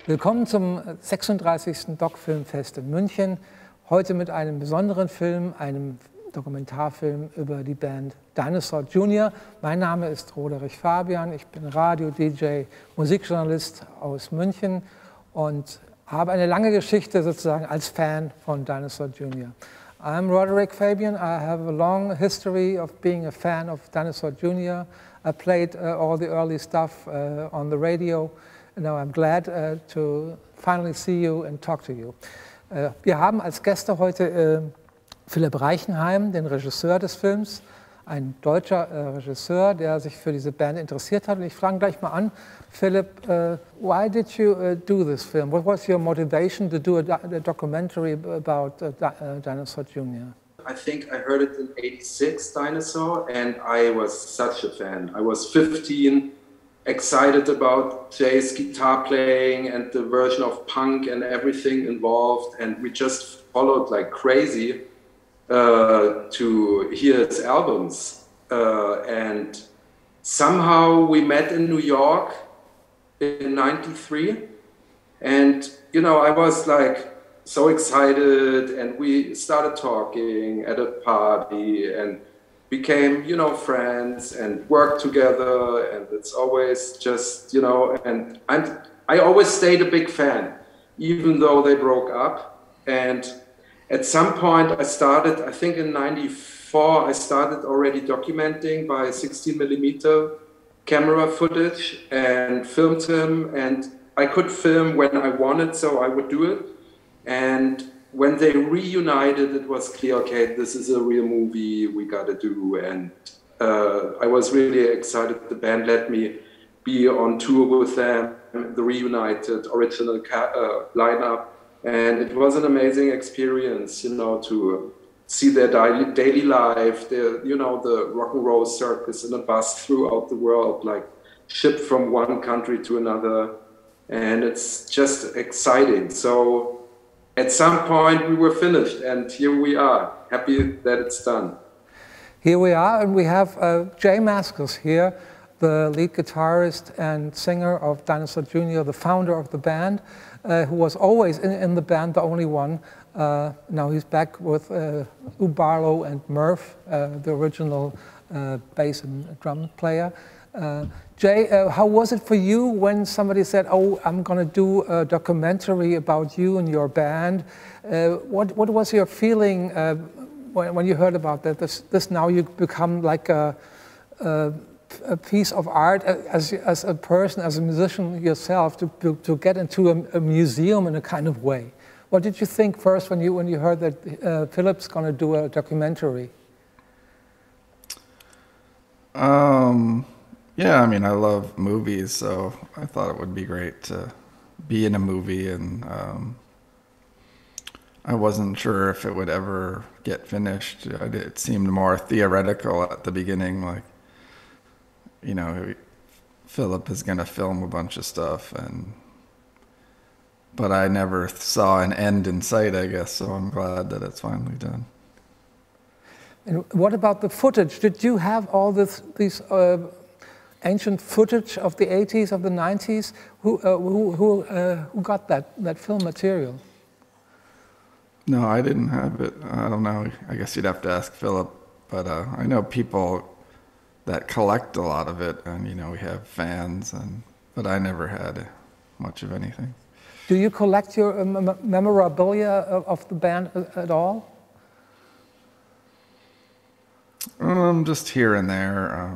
Willkommen zum 36. DOK.fest in München. Heute mit einem besonderen Film, einem Dokumentarfilm über die Band Dinosaur Jr. Mein Name ist Roderich Fabian, ich bin Radio-DJ, Musikjournalist aus München und habe eine lange Geschichte sozusagen als Fan von Dinosaur Jr. I'm Roderick Fabian. I have a long history of being a fan of Dinosaur Jr. I played all the early stuff on the radio. Now I'm glad to finally see you and talk to you. Wir haben als Gäste heute Philipp Reichenheim, den Regisseur des Films, ein deutscher Regisseur, der sich für diese Band interessiert hat. Und ich frage gleich mal an, Philipp, why did you do this film? What was your motivation to do a documentary about Dinosaur Jr.? I think I heard it in '86, Dinosaur, and I was such a fan. I was 15, excited about Jay's guitar playing and the version of punk and everything involved, and we just followed like crazy to hear his albums. And somehow we met in New York in '93, and you know, I was like so excited, and we started talking at a party and became, you know, friends and worked together, and it's always just, you know, and I always stayed a big fan, even though they broke up. And at some point I started, I think in '94, I started already documenting by 16mm camera footage and filmed him, and I could film when I wanted, so I would do it. And when they reunited, it was clear, okay, this is a real movie we got to do. And I was really excited. The band let me be on tour with them, the reunited original lineup. And it was an amazing experience, you know, to see their daily life, you know, the rock and roll circus in a bus throughout the world, like shipped from one country to another. And it's just exciting. So at some point we were finished, and here we are, happy that it's done. Here we are, and we have Jay Mascis here, the lead guitarist and singer of Dinosaur Jr., the founder of the band, who was always in the band, the only one. Now he's back with Barlow and Murph, the original bass and drum player. Jay, how was it for you when somebody said, "Oh, I'm going to do a documentary about you and your band"? What was your feeling when you heard about that? This now you become like a piece of art as a person, as a musician yourself, to get into a museum in a kind of way. What did you think first when you heard that Philipp's going to do a documentary? Yeah, I mean, I love movies, so I thought it would be great to be in a movie, and I wasn't sure if it would ever get finished. It seemed more theoretical at the beginning, like, you know, Philipp is going to film a bunch of stuff, but I never saw an end in sight, I guess, so I'm glad that it's finally done. And what about the footage? Did you have all these ancient footage of the '80s, of the '90s? Who got that film material? No, I didn't have it. I don't know. I guess you'd have to ask Philipp. But I know people that collect a lot of it, and you know, we have fans. But I never had much of anything. Do you collect your memorabilia of the band at all? Just here and there.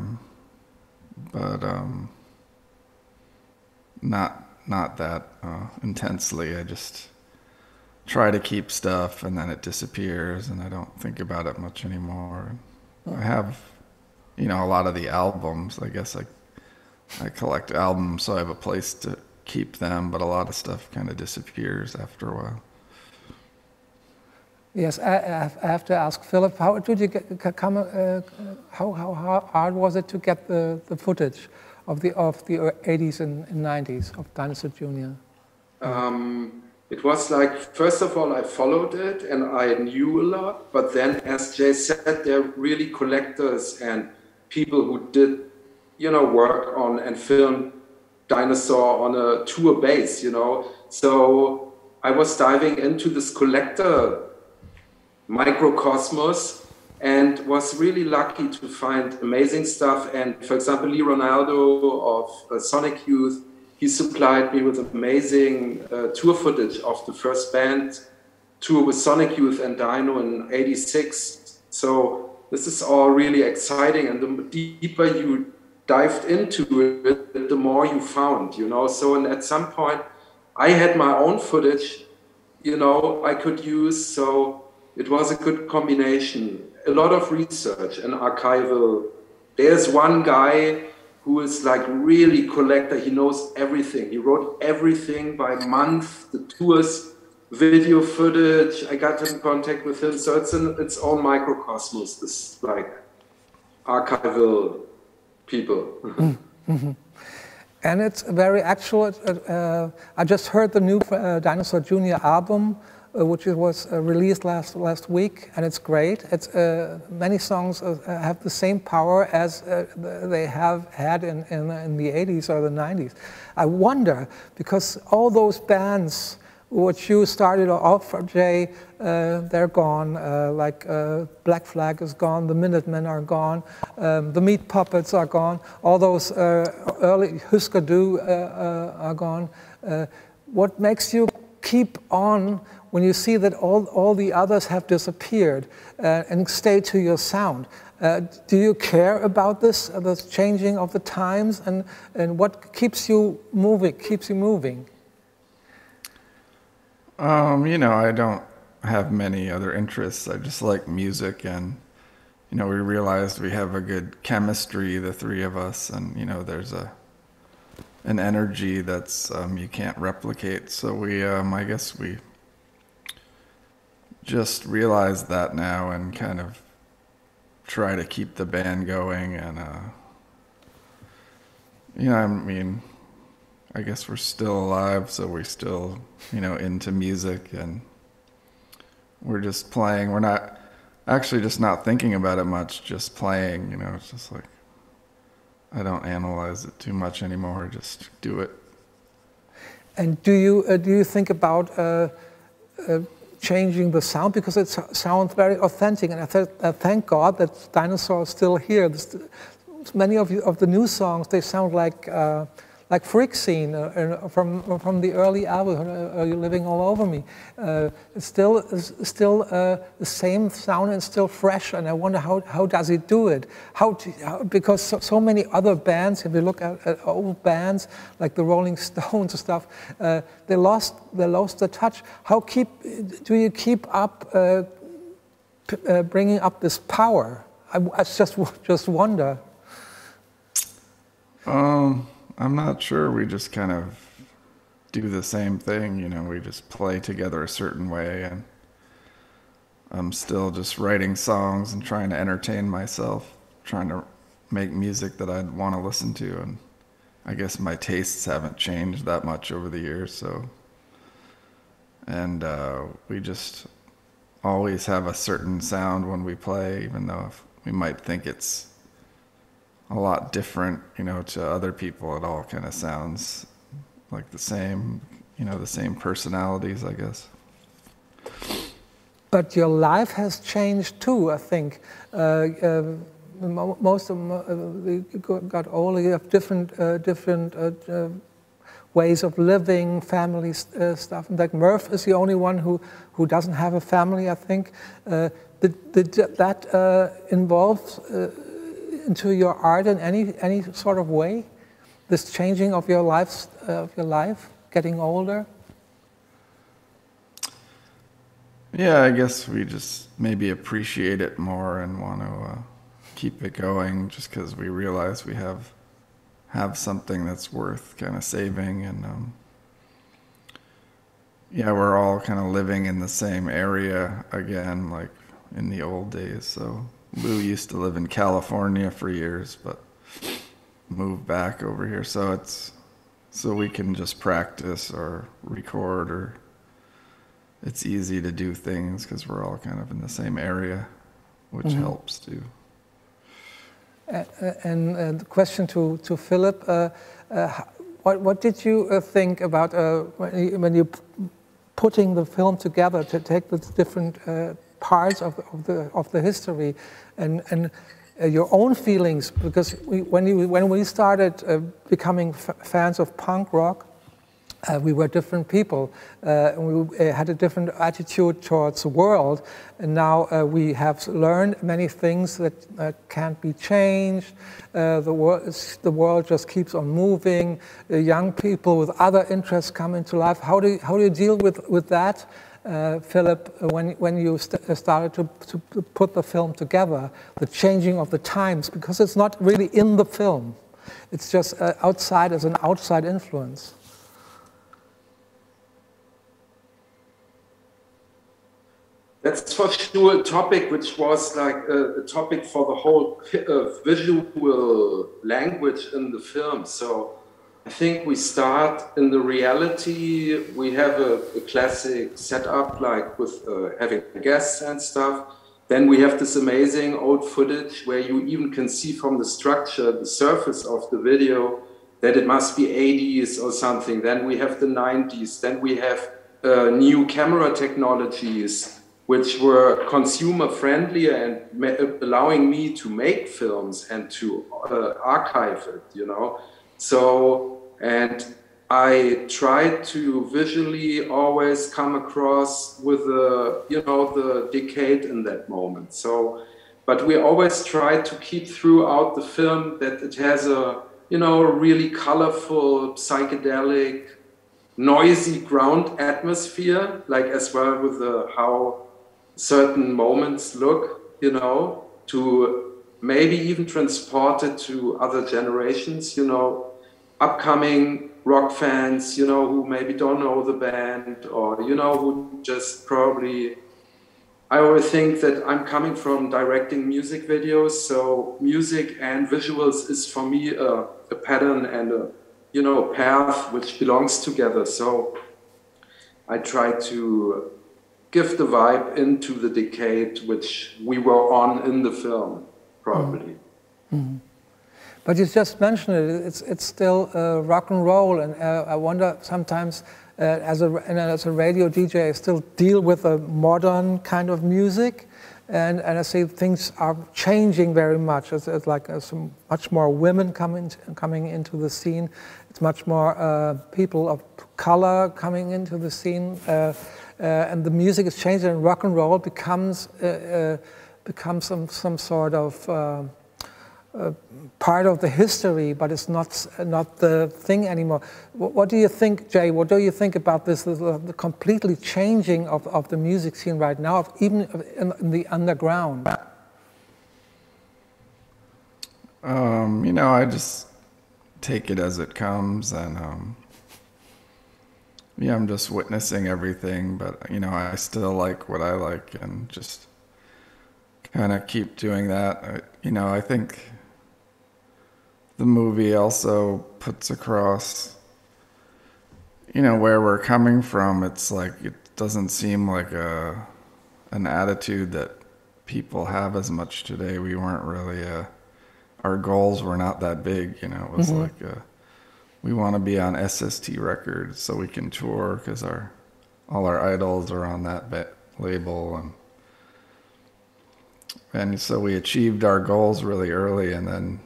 But not that intensely. I just try to keep stuff, and then it disappears, and I don't think about it much anymore. I have, you know, a lot of the albums. I guess I collect albums, so I have a place to keep them, but a lot of stuff kind of disappears after a while. Yes, I have to ask Philipp, how did you come? How hard was it to get the footage of the '80s and '90s of Dinosaur Jr.? It was like, first of all, I followed it and I knew a lot, but then, as Jay said, they're really collectors and people who did, you know, work on and film Dinosaur on a tour base, you know. So I was diving into this collector microcosmos and was really lucky to find amazing stuff. And for example, Lee Ronaldo of Sonic Youth, he supplied me with amazing tour footage of the first band tour with Sonic Youth and Dino in '86. So this is all really exciting, and the deeper you dived into it, the more you found, you know. So, and at some point, I had my own footage, you know, I could use. So it was a good combination. A lot of research and archival. There's one guy who is like really collector. He knows everything. He wrote everything by month, the tours, video footage. I got in contact with him. So it's in its own microcosmos, this like archival people. Mm-hmm. And it's very actual. I just heard the new Dinosaur Jr. album, which was released last week, and it's great. It's many songs have the same power as they have had in the 80s or the 90s. I wonder, because all those bands which you started off, Jay, they're gone. Like Black Flag is gone, the Minutemen are gone, the Meat Puppets are gone, all those early Husker Du are gone. What makes you keep on when you see that all the others have disappeared and stay to your sound? Do you care about this changing of the times, and what keeps you moving? You know, I don't have many other interests. I just like music, and, you know, we realized we have a good chemistry, the three of us, and, you know, there's an energy that's you can't replicate. So we, I guess we just realized that now and kind of try to keep the band going. And, you know, I mean, I guess we're still alive, so we're still, you know, into music, and we're just playing. We're not actually just not thinking about it much, just playing, you know. It's just like, I don't analyze it too much anymore, just do it. And do you think about changing the sound, because it sounds very authentic? And I thank God that Dinosaur is still here. Many of the new songs, they sound like FREAKSCENE from the early album, You're Living All Over Me. It's still the same sound and still fresh, and I wonder how does it do it? Because so many other bands, if you look at old bands like the Rolling Stones and stuff, they lost the touch. Do you keep up bringing up this power? I just wonder. I'm not sure. We just kind of do the same thing, you know. We just play together a certain way, and I'm still just writing songs and trying to entertain myself, trying to make music that I'd want to listen to. And I guess my tastes haven't changed that much over the years, so. And we just always have a certain sound when we play, even though we might think it's a lot different, you know, to other people. It all kind of sounds like the same, you know, the same personalities, I guess. But your life has changed too, I think. Most of them got older. You have different ways of living, family stuff. And like Murph is the only one who doesn't have a family, I think. Did that involve into your art in any sort of way? This changing of your life, getting older? Yeah, I guess we just maybe appreciate it more and want to keep it going, just because we realize we have something that's worth kind of saving. And yeah, we're all kind of living in the same area again, like in the old days. So Lou used to live in California for years, but moved back over here. So we can just practice or record, or it's easy to do things because we're all kind of in the same area, which helps too. And the question to Philipp, What did you think about when you putting the film together to take the different parts of the history and your own feelings? Because when we started becoming fans of punk rock, we were different people, and we had a different attitude towards the world, and now we have learned many things that can't be changed. The world just keeps on moving. Young people with other interests come into life. How do you deal with that, Philip, when you started to put the film together, the changing of the times, because it's not really in the film, it's just outside as an outside influence? That's for sure a topic which was like a topic for the whole visual language in the film. So I think we start in the reality. We have a classic setup, like with having guests and stuff. Then we have this amazing old footage where you even can see from the structure, the surface of the video, that it must be 80s or something. Then we have the 90s. Then we have new camera technologies, which were consumer friendly and allowing me to make films and to archive it, you know. So, and I tried to visually always come across with the decade in that moment. So, but we always try to keep throughout the film that it has a, really colorful, psychedelic, noisy ground atmosphere, like as well with how certain moments look, to maybe even transport it to other generations, upcoming rock fans, who maybe don't know the band, or, who just probably, I always think that I'm coming from directing music videos, so music and visuals is for me a pattern and a path which belongs together. So I try to give the vibe into the decade which we were on in the film, probably. Mm-hmm. But you just mentioned it, it's still rock and roll, and I wonder sometimes as a radio DJ I still deal with a modern kind of music, and I see things are changing very much. It's like some much more women coming into the scene. It's much more people of color coming into the scene. And the music is changing, and rock and roll becomes some sort of part of the history, but it's not the thing anymore. What do you think, Jay? What do you think about this? The completely changing of the music scene right now, even in the underground. I just take it as it comes, and. Yeah, I'm just witnessing everything, but, I still like what I like and just kind of keep doing that. I think the movie also puts across, where we're coming from. It's like, it doesn't seem like an attitude that people have as much today. We weren't really, our goals were not that big, It was like, we want to be on SST Records so we can tour because all our idols are on that label, and so we achieved our goals really early, and then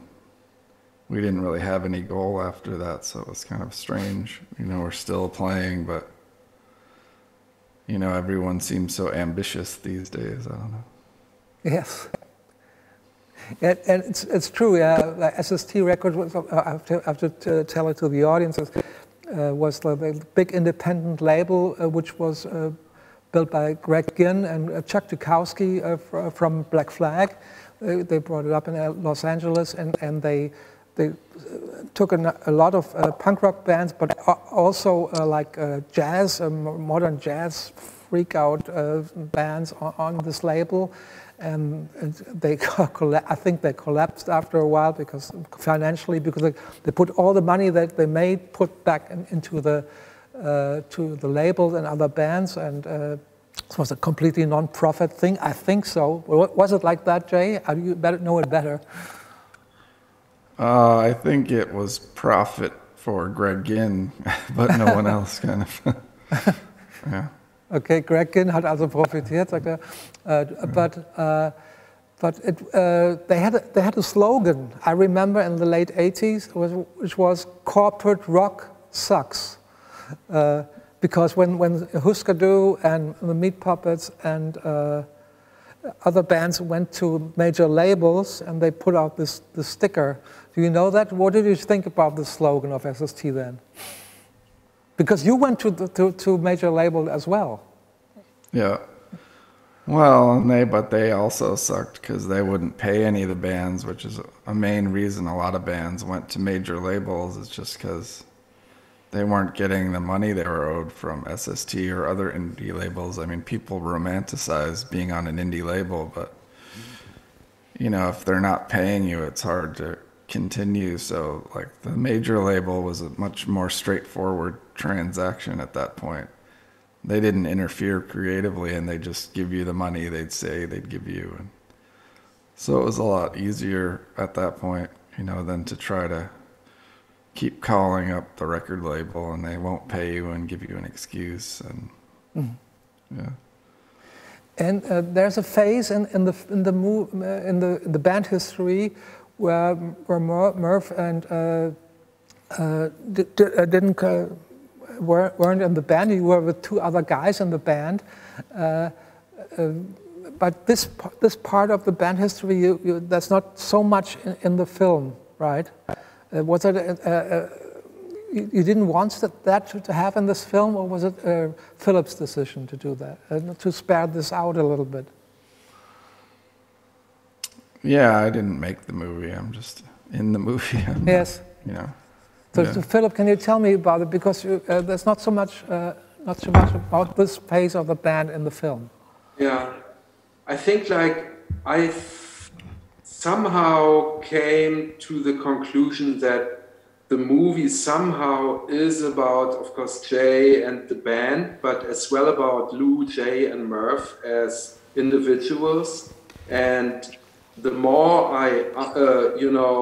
we didn't really have any goal after that, so it was kind of strange. We're still playing, but everyone seems so ambitious these days. I don't know. Yes. And it's true, like SST Records, I have to tell it to the audience, was the big independent label which was built by Greg Ginn and Chuck Dukowski from Black Flag. They brought it up in Los Angeles, and they took a lot of punk rock bands, but also like jazz, modern jazz freak out bands on this label. And they, I think they collapsed after a while because financially, because they put all the money that they made put back into the to the labels and other bands, and it was a completely non-profit thing. I think so. Was it like that, Jay? You better know it better. I think it was profit for Greg Ginn, but no one else, kind of. Yeah. Okay, Greg Ginn hat also profitiert, sagt er. They had a slogan, I remember in the late 80s, which was corporate rock sucks. Because when Husker Du and the Meat Puppets and other bands went to major labels and they put out this sticker. Do you know that? What did you think about the slogan of SST then? Because you went to major label as well. Yeah. Well, but they also sucked because they wouldn't pay any of the bands, which is a main reason a lot of bands went to major labels. It's just because they weren't getting the money they were owed from SST or other indie labels. I mean, people romanticize being on an indie label, but you know, if they're not paying you, it's hard to continue. So, like, the major label was a much more straightforward transaction at that point. They didn't interfere creatively, and they just give you the money they'd say they'd give you. And so it was a lot easier at that point, you know, than to try to keep calling up the record label and they won't pay you and give you an excuse. And yeah. And there's a phase in the band history where Murph and weren't in the band. You were with two other guys in the band, but this part of the band history, that's not so much in the film, right? Was it you didn't want that to have in this film, or was it Philipp's decision to do that, to spare this out a little bit? Yeah, I didn't make the movie. I'm just in the movie. Yes. You know. So, Yeah. so Philipp, can you tell me about it? Because there's not so much about this phase of the band in the film. Yeah, I think like I somehow came to the conclusion that the movie somehow is about, of course, Jay and the band, but as well about Lou, Jay, and Murph as individuals. And the more I,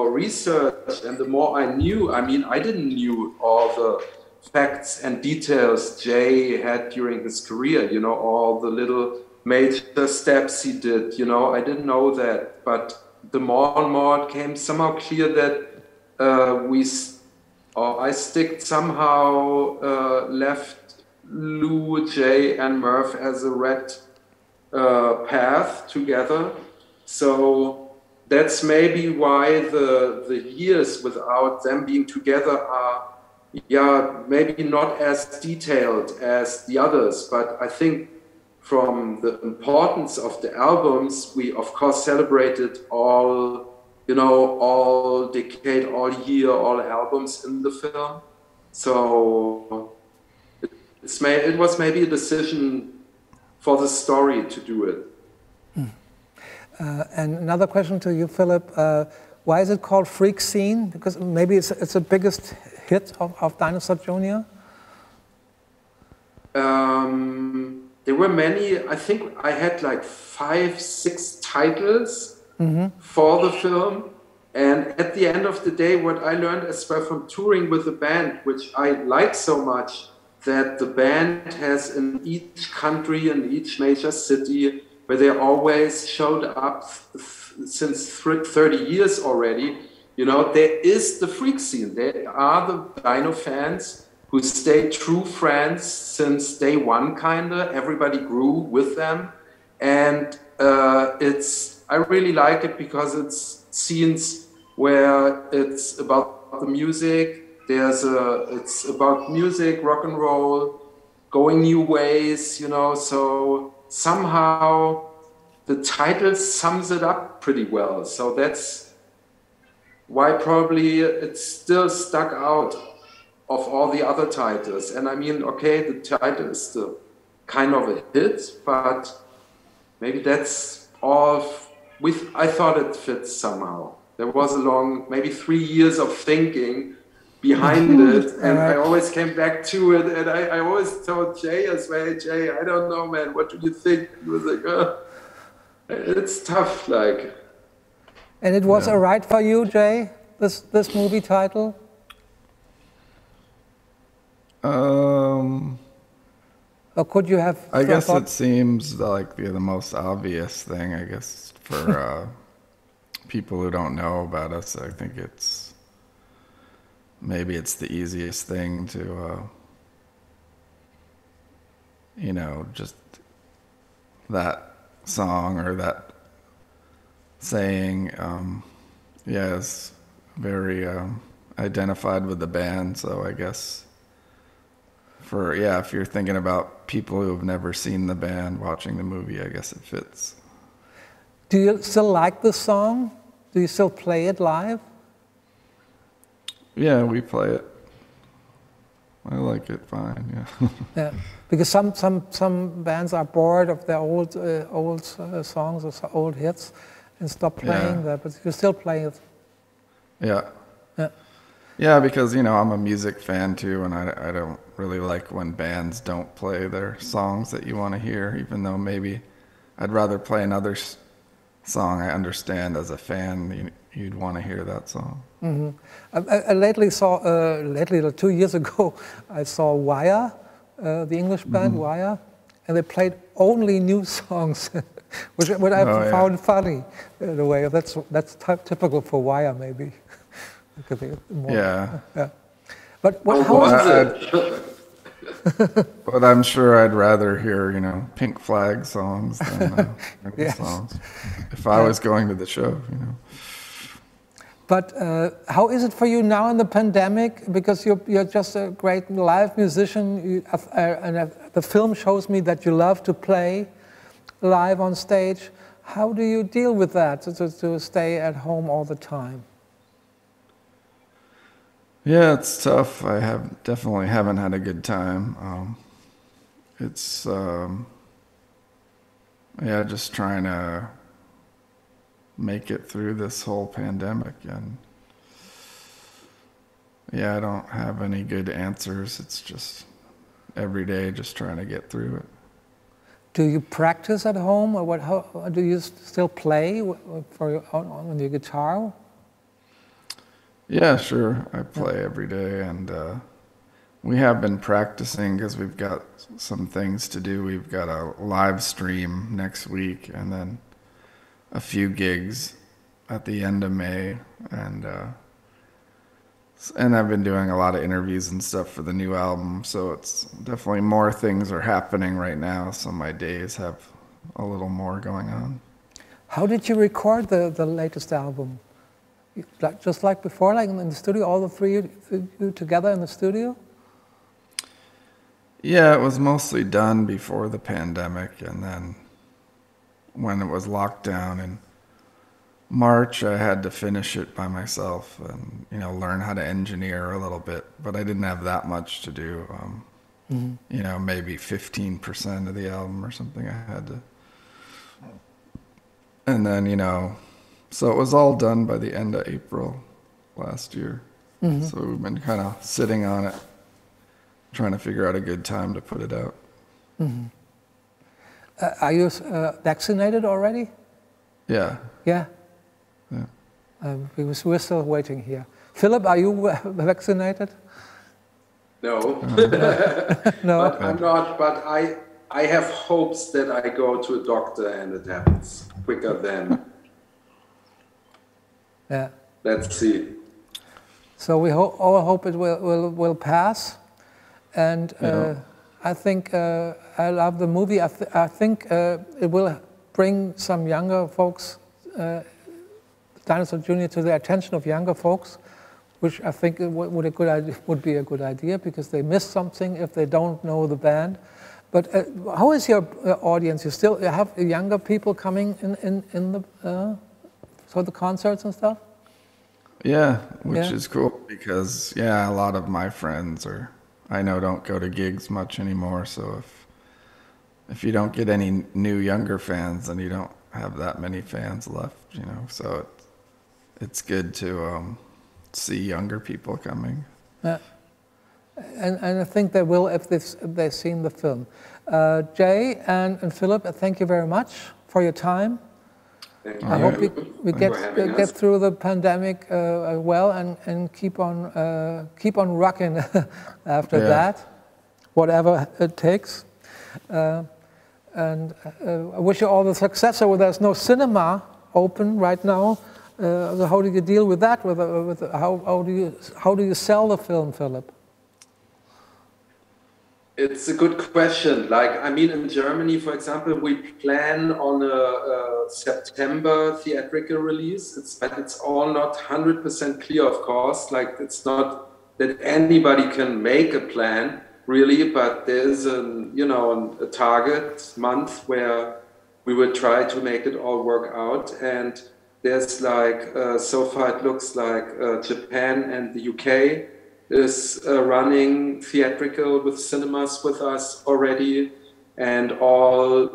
researched and the more I knew, I mean, I didn't knew all the facts and details Jay had during his career, you know, all the little major steps he did, you know, I didn't know that. But the more and more it came somehow clear that I somehow left Lou, Jay, and Murph as a red path together. So that's maybe why the years without them being together are, maybe not as detailed as the others. But I think from the importance of the albums, we of course celebrated all decade, all year, all albums in the film. So it was maybe a decision for the story to do it. And another question to you, Philipp. Why is it called FREAKSCENE? Because maybe it's the biggest hit of Dinosaur Jr.? There were many. I think I had like 5-6 titles for the film. And at the end of the day, what I learned as well from touring with the band, which I like so much, that the band has in each country, in each major city, where they always showed up since 30 years already, you know, there is the freak scene. There are the Dino fans who stayed true friends since day one, kinda. Everybody grew with them. And I really like it because it's scenes where it's about the music. It's about music, rock and roll, going new ways, you know, so somehow the title sums it up pretty well. So that's why probably it's still stuck out of all the other titles. And I mean, okay, the title is still kind of a hit, but maybe that's all I thought it fits somehow. There was maybe 3 years of thinking behind it, and I always came back to it, and I always told Jay as well, hey, Jay, I don't know, man, what do you think? He was like, it's tough, like. And it was all right for you, Jay, this movie title? Or could you have? I guess it seems like the most obvious thing. I guess for people who don't know about us, I think maybe it's the easiest thing to, just that song or that saying, is very identified with the band. So I guess if you're thinking about people who have never seen the band watching the movie, I guess it fits. Do you still like the song? Do you still play it live? Yeah, we play it. I like it fine, yeah. Yeah, because some bands are bored of their old songs or old hits and stop playing that, but you still play it. Yeah. Yeah. Yeah, because I'm a music fan too, and I don't really like when bands don't play their songs that you want to hear, even though maybe I'd rather play another song I understand as a fan. You'd want to hear that song. Mm-hmm. I lately 2 years ago, I saw Wire, the English band Wire, and they played only new songs, which I found funny in a way. That's typical for Wire, maybe. Yeah. But how was it? But I'm sure I'd rather hear, Pink Flag songs than songs if I was going to the show, But how is it for you now in the pandemic? Because you're just a great live musician, and the film shows me that you love to play live on stage. How do you deal with that, to stay at home all the time? Yeah, it's tough. I definitely haven't had a good time. It's just trying to make it through this whole pandemic, and I don't have any good answers. It's just every day just trying to get through it. Do you practice at home, or how do you still play on your guitar? Yeah, sure. I play every day, and we have been practicing because we've got some things to do. We've got a live stream next week, and then a few gigs at the end of May, and I've been doing a lot of interviews and stuff for the new album, so it's definitely more things are happening right now, so my days have a little more going on. How did you record the latest album? Just like before, like in the studio, all the three of you together in the studio? Yeah, it was mostly done before the pandemic, and then when it was locked down in March, I had to finish it by myself and, learn how to engineer a little bit, but I didn't have that much to do. Maybe 15% of the album or something I had to. And then, so it was all done by the end of April last year. Mm-hmm. So we've been kind of sitting on it, trying to figure out a good time to put it out. Mm-hmm. Are you vaccinated already? Yeah. Yeah? Yeah. We're still waiting here. Philip, are you vaccinated? No. No. But I'm not, but I have hopes that I go to a doctor and it happens quicker than... Yeah. Let's see. So we all hope it will pass, and I think I love the movie. I think it will bring some younger folks, Dinosaur Jr. to the attention of younger folks, which I think would be a good idea because they miss something if they don't know the band. But how is your audience? You still have younger people coming in the for the concerts and stuff? Yeah, which is cool because, a lot of my friends I know don't go to gigs much anymore. So if you don't get any new younger fans, then you don't have that many fans left, So it's good to see younger people coming. Yeah. And I think they will if they've seen the film. Jay and Philip, thank you very much for your time. I hope we get through the pandemic well and keep on rocking after that. whatever it takes. And I wish you all the success. So there's no cinema open right now. So how do you deal with that? How do you sell the film, Philipp? It's a good question. Like, I mean, in Germany, for example, we plan on a September theatrical release. But it's all not 100% clear, of course. Like, it's not that anybody can make a plan, really, but there's a target month where we will try to make it all work out. And there's like, so far it looks like Japan and the UK is running theatrical with cinemas with us already, and all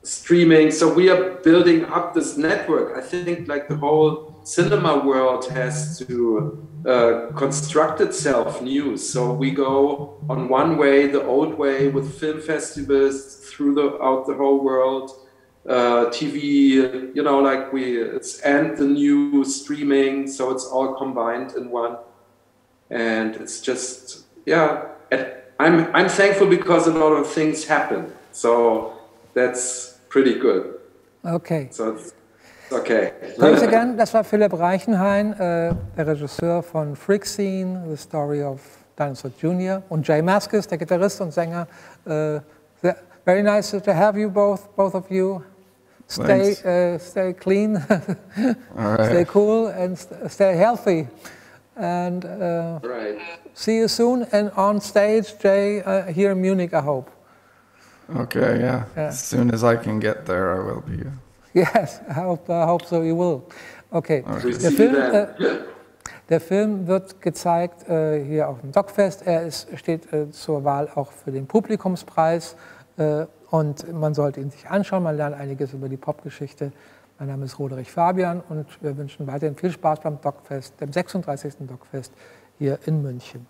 streaming. So we are building up this network. I think like the whole cinema world has to construct itself new. So we go on one way, the old way, with film festivals throughout the whole world. TV, and the new streaming, so it's all combined in one. And it's just, I'm thankful because a lot of things happen. So that's pretty good. Okay. So it's okay. Thanks again. Das war Philipp Reichenheim, der Regisseur von FREAKSCENE, The Story of Dinosaur Jr. und Jay Mascis, der Gitarrist und Sänger. Very nice to have you both of you. Stay clean, right. Stay cool, and stay healthy. And right. See you soon. And on stage, Jay, here in Munich, I hope. Okay, yeah. As soon as I can get there, I will be. Yes, I hope so. You will. Okay. Der Film wird gezeigt hier auf dem DOK.fest. Steht zur Wahl auch für den Publikumspreis. Und man sollte ihn sich anschauen, man lernt einiges über die Popgeschichte. Mein Name ist Roderich Fabian und wir wünschen weiterhin viel Spaß beim DOK.fest, dem 36. DOK.fest hier in München.